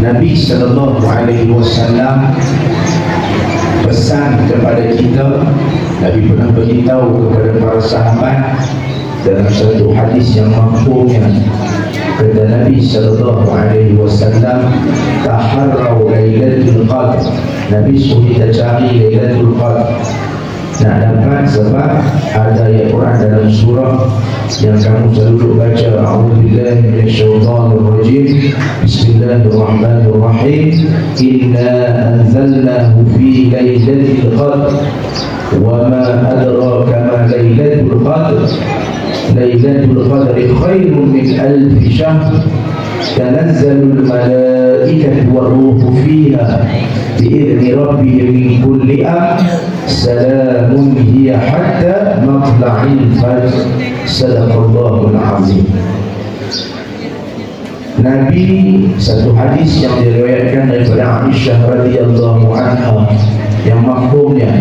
Nabi sallallahu alaihi wasallam pesan kepada kita. Nabi pernah beritahu kepada para sahabat dalam satu hadis yang mafhumnya, kata Nabi sallallahu alaihi wasallam, taharrau lailatul qadr. Nabi suruh kita cari lailatul qadr. Nak dapat sebab ada ayat Quran dalam surah yang kamu selalu baca, a'udzubillahi minasyaitonirrajim, bismillahirrahmanirrahim, inna anzalnahu fi lailatul qadr wa ma adraka ma lailatul qadr lailatul qadri khairun min alf syahr tanazzalul malaikatu war-ruhu fiha bi'izni rabbihim min kulli amr salamun hiya hatta matla'il fajr. Sadaqallahul azim. Nabi, satu hadis yang diriwayatkan daripada Aisyah radhiyallahu anha yang mafhumnya,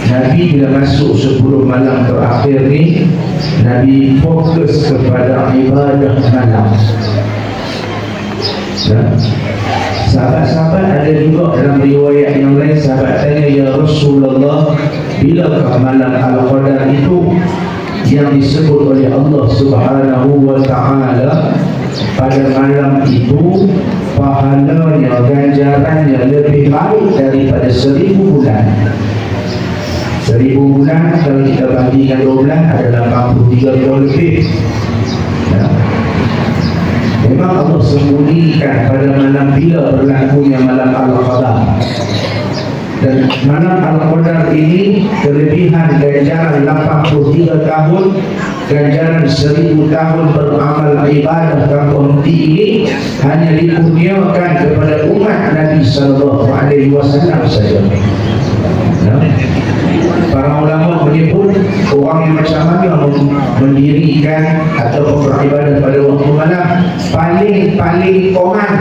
Nabi bila masuk 10 malam terakhir ni, Nabi fokus kepada ibadah malam. Sahabat-sahabat ada juga dalam riwayat yang lain, sahabat tanya, ya Rasulullah, bilakah malam Al-Qadar itu yang disebut oleh Allah Subhanahu wa ta'ala? Pada malam itu pahalanya, ganjarannya lebih baik daripada 1000 bulan. 1000 bulan kalau kita bagikan 12 adalah 83 tahun lebih. Memang Allah sembunyikan pada malam bila berlakunya malam Al-Qadar. Dan malam Al-Qadar ini kelebihan ganjaran 83 tahun, ganjaran 1000 tahun beramal ibadah tanpa henti ini hanya dikurniakan kepada umat Nabi sallallahu alaihi wasallam saja. Para ulama menyebut orang yang macam mana mendirikan atau beribadah pada waktu malam, paling koman,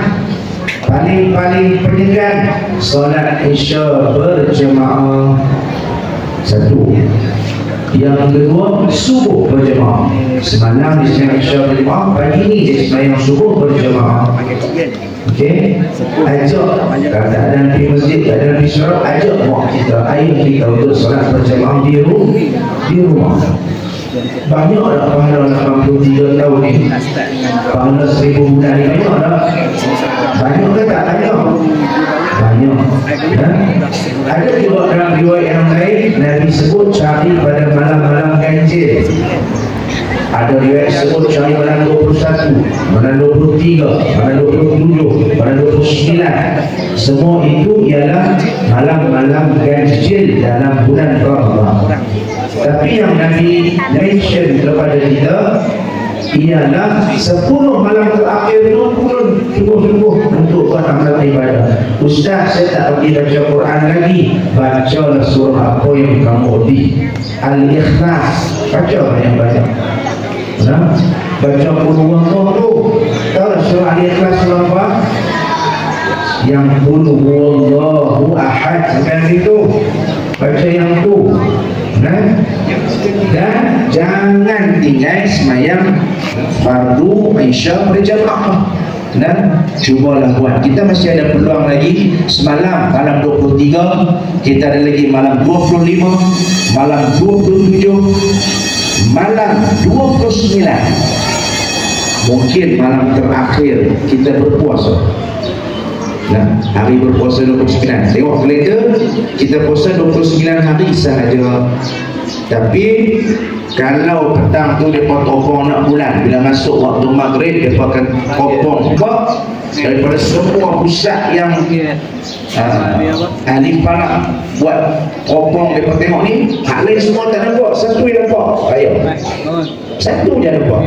paling penyegan solat Isya berjemaah. Satu. Yang kedua, subuh berjemaah. Semalam dia sembahyang Isya berjemaah, pagi ni dia sembahyang subuh berjemaah. Okey, ajak kalau tak ada pergi masjid, tak ada pergi solat, ajak mak kita, ayah kita untuk solat berjemaah di rumah. Banyak dah pahala 83 tahun ni, pahala 1000 bulan ni, banyak dah. Banyak ke tak? Banyak. Ada juga dalam riwayat yang lain, Nabi sebut cari pada malam-malam ganjil. Ada riwayat sebut cari malam 21, malam 23, malam 27, malam 29. Semua itu ialah malam-malam ganjil dalam bulan Ramadan. Tapi yang Nabi mention kepada kita ialah 10 malam terakhir itu pun sungguh-sungguh untuk beramal ibadah. Ustaz, saya tak pergi baca Quran lagi. Bacalah surah apa yang kamu di Al-Ikhlas. Baca yang banyak. Baca Qul Huwallahu tu. Tahu surah Al-Ikhlas surah apa? Yang Qul Huwallahu Ahad, bukan itu. Baca yang tu. Dan jangan tinggal semayang fardu Isya berjamaah. Dan cubalah buat. Kita masih ada peluang lagi. Semalam malam 23, kita ada lagi malam 25, malam 27, malam 29. Mungkin malam terakhir kita berpuasa. Hari berpuasa 29. Tengok kalender, kita puasa 29 hari sahaja. Tapi kalau petang tu dia potong nak bulan, bila masuk waktu maghrib dia akan potong sebab daripada semua pusat yang ahli falak buat kopong dia tengok ni, hak lain semua tak nampak, satu yang nampak. Ayo, satu je nampak.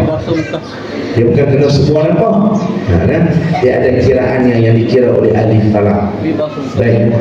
Dia bukan kena semua nampak. Dia ada kiraannya yang dikira oleh ahli falak. Baik.